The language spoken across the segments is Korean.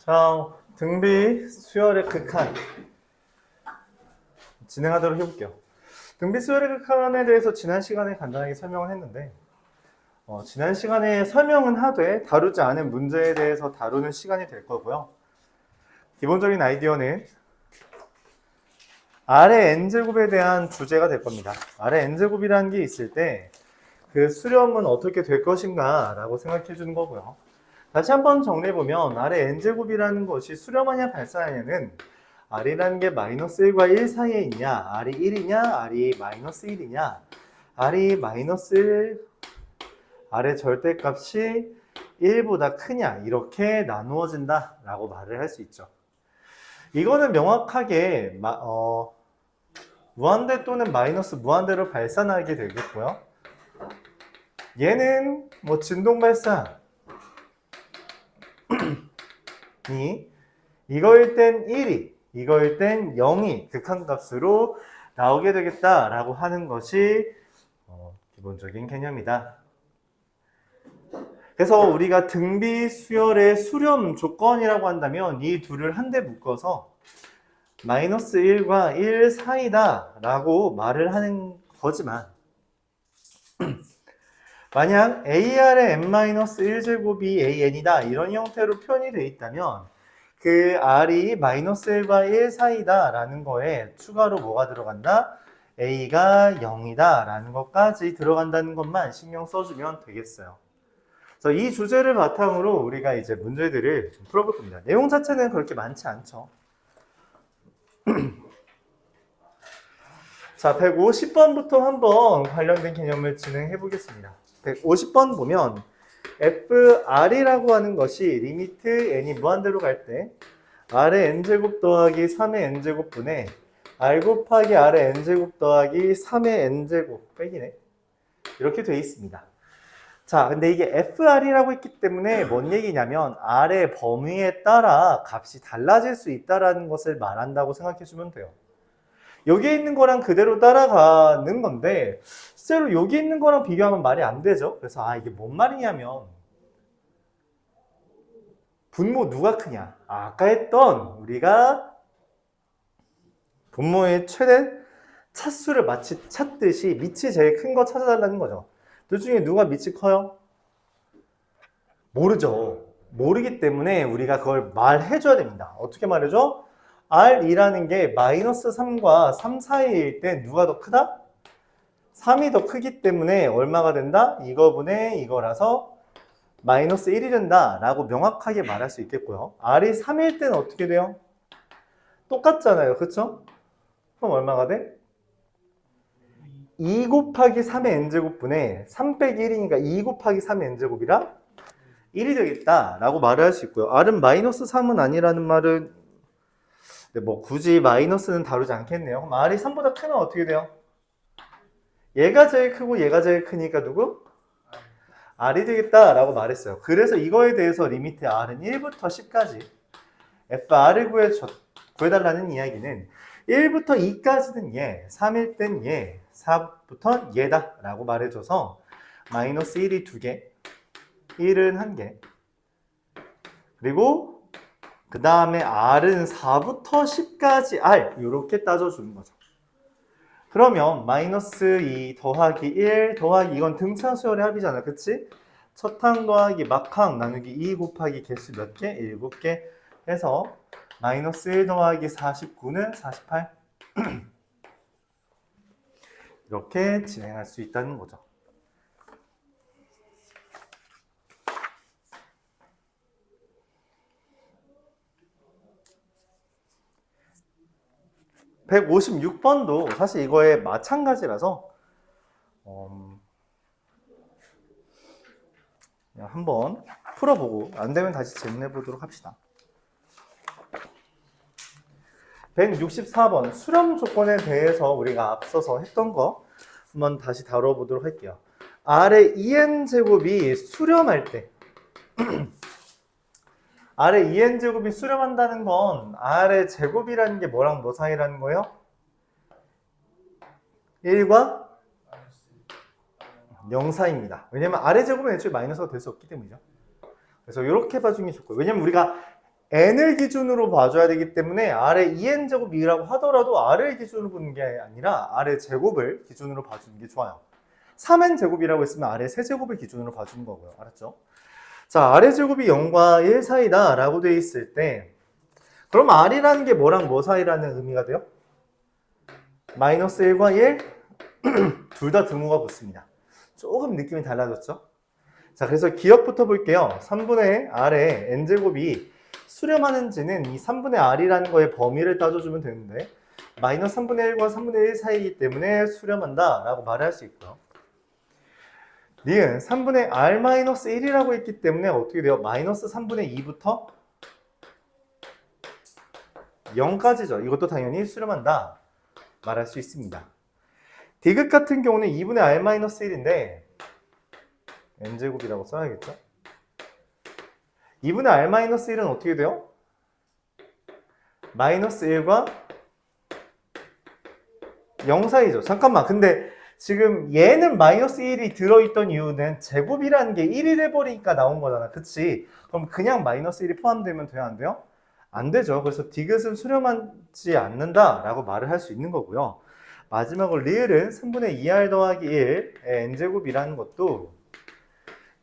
자, 등비 수열의 극한 진행하도록 해볼게요. 등비 수열의 극한에 대해서 지난 시간에 간단하게 설명을 했는데 지난 시간에 설명은 하되 다루지 않은 문제에 대해서 다루는 시간이 될 거고요. 기본적인 아이디어는 아래 n제곱에 대한 주제가 될 겁니다. 아래 n제곱이라는 게 있을 때 그 수렴은 어떻게 될 것인가 라고 생각해 주는 거고요. 다시 한번 정리해보면 아래 n제곱이라는 것이 수렴하냐 발산하냐는 r이라는 게 마이너스 1과 1 사이에 있냐, r이 1이냐, r이 마이너스 1이냐, r이 마이너스 1, r의 절대값이 1보다 크냐 이렇게 나누어진다 라고 말을 할 수 있죠. 이거는 명확하게 무한대 또는 마이너스 무한대로 발산하게 되겠고요. 얘는 진동 발산 이거일 땐 1이, 이거일 땐 0이 극한값으로 나오게 되겠다라고 하는 것이 기본적인 개념이다. 그래서 우리가 등비 수열의 수렴 조건이라고 한다면 이 둘을 한데 묶어서 마이너스 1과 1 사이다 라고 말을 하는 거지만 만약 AR의 n-1제곱이 AN이다 이런 형태로 표현이 되어 있다면 그 R이 마이너스 1과 1 사이다 라는 거에 추가로 뭐가 들어간다? A가 0이다 라는 것까지 들어간다는 것만 신경 써주면 되겠어요. 그래서 이 주제를 바탕으로 우리가 이제 문제들을 좀 풀어볼 겁니다. 내용 자체는 그렇게 많지 않죠. 자, 150번부터 한번 관련된 개념을 진행해 보겠습니다. 150번 보면 FR이라고 하는 것이 리미트 n이 무한대로 갈 때 R의 n제곱 더하기 3의 n제곱 분의 R 곱하기 R의 n제곱 더하기 3의 n제곱 빼기네 이렇게 되어 있습니다. 자, 근데 이게 FR이라고 했기 때문에 뭔 얘기냐면 R의 범위에 따라 값이 달라질 수 있다는 것을 말한다고 생각해 주면 돼요. 여기에 있는 거랑 그대로 따라가는 건데 실제로 여기 있는 거랑 비교하면 말이 안 되죠. 그래서 이게 뭔 말이냐면 분모 누가 크냐. 아까 했던 우리가 분모의 최대 차수를 마치 찾듯이 밑이 제일 큰 거 찾아달라는 거죠. 둘 중에 누가 밑이 커요? 모르죠. 모르기 때문에 우리가 그걸 말해줘야 됩니다. 어떻게 말해줘? R이라는 게 마이너스 3과 3 사이일 때 누가 더 크다? 3이 더 크기 때문에 얼마가 된다? 이거분의 이거라서 마이너스 1이 된다 라고 명확하게 말할 수 있겠고요. R이 3일 때는 어떻게 돼요? 똑같잖아요. 그쵸? 그럼 얼마가 돼? 2 곱하기 3의 n제곱분의 3 빼기 1이니까 2 곱하기 3의 n제곱이라 1이 되겠다 라고 말을 할 수 있고요. R은 마이너스 3은 아니라는 말은 굳이 마이너스는 다루지 않겠네요. 그럼 R이 3보다 크면 어떻게 돼요? 얘가 제일 크고 얘가 제일 크니까 누구? R이 되겠다 라고 말했어요. 그래서 이거에 대해서 리미트 R은 1부터 10까지 FR을 구해달라는 이야기는 1부터 2까지는 얘, 3일 땐 얘, 4부터 얘다 라고 말해줘서 마이너스 1이 2개, 1은 1개 그리고 그 다음에 R은 4부터 10까지 R 이렇게 따져주는 거죠. 그러면 마이너스 2 더하기 1 더하기 이건 등차 수열의 합이잖아. 그치? 첫 항 더하기 막항 나누기 2 곱하기 개수 몇 개? 7개 해서 마이너스 1 더하기 49는 48 이렇게 진행할 수 있다는 거죠. (156번도) 사실 이거에 마찬가지라서 그냥 한번 풀어보고 안되면 다시 질문해 보도록 합시다. 164번 수렴 조건에 대해서 우리가 앞서서 했던 거 한번 다시 다뤄보도록 할게요. R의 2n제곱이 수렴할 때 R의 2n제곱이 수렴한다는 건 R의 제곱이라는 게 뭐랑 뭐 사이라는 거예요? 1과 0 사이입니다. 왜냐면 R의 제곱은 애초에 마이너스가 될 수 없기 때문이죠. 그래서 이렇게 봐주는 게 좋고요. 왜냐면 우리가 n을 기준으로 봐줘야 되기 때문에 아래 2n제곱이라고 하더라도 r을 기준으로 보는 게 아니라 아래 제곱을 기준으로 봐주는 게 좋아요. 3n제곱이라고 했으면 아래 세제곱을 기준으로 봐주는 거고요. 알았죠? 자, 아래 제곱이 0과 1 사이다 라고 돼 있을 때 그럼 r이라는 게 뭐랑 뭐 사이라는 의미가 돼요? 마이너스 1과 1 둘 다 등호가 붙습니다. 조금 느낌이 달라졌죠? 자, 그래서 기억부터 볼게요. 3분의 r의 n제곱이 수렴하는지는 이 3분의 r이라는 거의 범위를 따져주면 되는데 마이너스 3분의 1과 3분의 1 사이이기 때문에 수렴한다 라고 말을 할 수 있고요. 니은 3분의 r-1이라고 했기 때문에 어떻게 돼요? 마이너스 3분의 2부터 0까지죠. 이것도 당연히 수렴한다 말할 수 있습니다. 디귿 같은 경우는 2분의 r-1인데 n제곱이라고 써야겠죠? 2분의 r-1은 어떻게 돼요? 마이너스 1과 0 사이죠. 잠깐만, 근데 지금 얘는 마이너스 1이 들어있던 이유는 제곱이라는 게 1이 돼버리니까 나온 거잖아. 그치? 그럼 그냥 마이너스 1이 포함되면 돼요? 안 돼요? 안 되죠. 그래서 디귿은 수렴하지 않는다 라고 말을 할 수 있는 거고요. 마지막으로 리을은 3분의 2r 더하기 1의 n제곱이라는 것도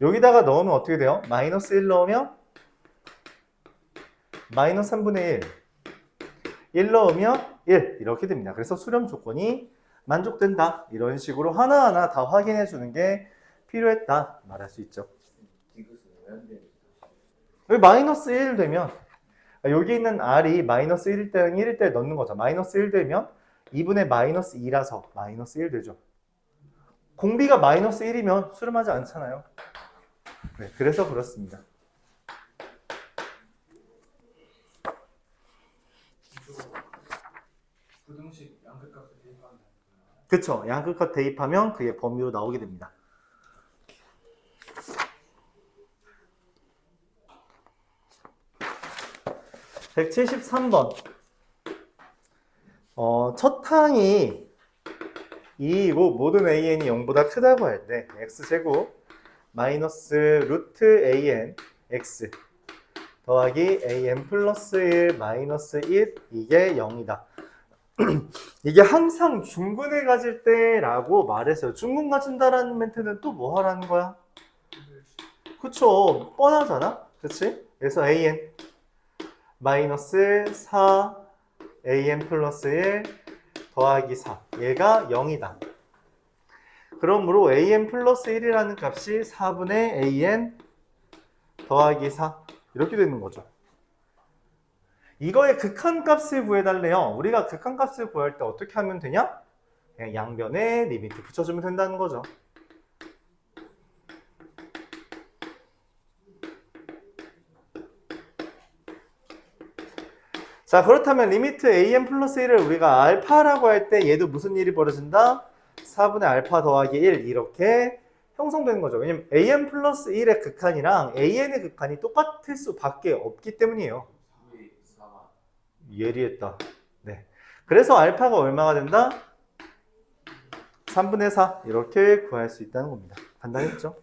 여기다가 넣으면 어떻게 돼요? 마이너스 1 넣으면 마이너스 3분의 1 넣으면 1 이렇게 됩니다. 그래서 수렴 조건이 만족된다. 이런 식으로 하나하나 다 확인해 주는 게 필요했다 말할 수 있죠. 여기 마이너스 1 되면 여기 있는 r이 마이너스 1일 때는 1일 때 넣는 거죠. 마이너스 1 되면 2분의 마이너스 2라서 마이너스 1 되죠. 공비가 마이너스 1이면 수렴하지 않잖아요. 네, 그래서 그렇습니다. 부등식 양극값을 대입하면 그쵸. 양극값 대입하면 그게 범위로 나오게 됩니다. (173번) 첫 항이 2이고 모든 an이 0보다 크다고 할 때 x제곱 마이너스 루트 an x 더하기 an 플러스 1 마이너스 1 이게 0이다. 이게 항상 중근을 가질 때라고 말했어요. 중근 가진다라는 멘트는 또 뭐 하라는 거야? 그쵸. 뻔하잖아. 그치? 그래서 an 마이너스 4 an 플러스 1 더하기 4 얘가 0이다. 그러므로 an 플러스 1이라는 값이 4분의 an 더하기 4 이렇게 되는 거죠. 이거의 극한값을 구해달래요. 우리가 극한값을 구할 때 어떻게 하면 되냐? 그냥 양변에 리미트 붙여주면 된다는 거죠. 자, 그렇다면 리미트 an 플러스 1을 우리가 알파라고 할 때 얘도 무슨 일이 벌어진다? 4분의 알파 더하기 1 이렇게 형성되는 거죠. 왜냐면 an 플러스 1의 극한이랑 an의 극한이 똑같을 수밖에 없기 때문이에요. 예리했다. 네. 그래서 알파가 얼마가 된다? 3분의 4 이렇게 구할 수 있다는 겁니다. 간단했죠?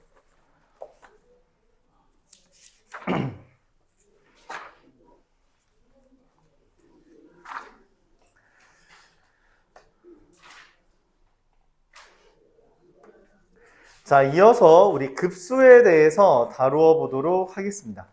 자, 이어서 우리 급수에 대해서 다루어 보도록 하겠습니다.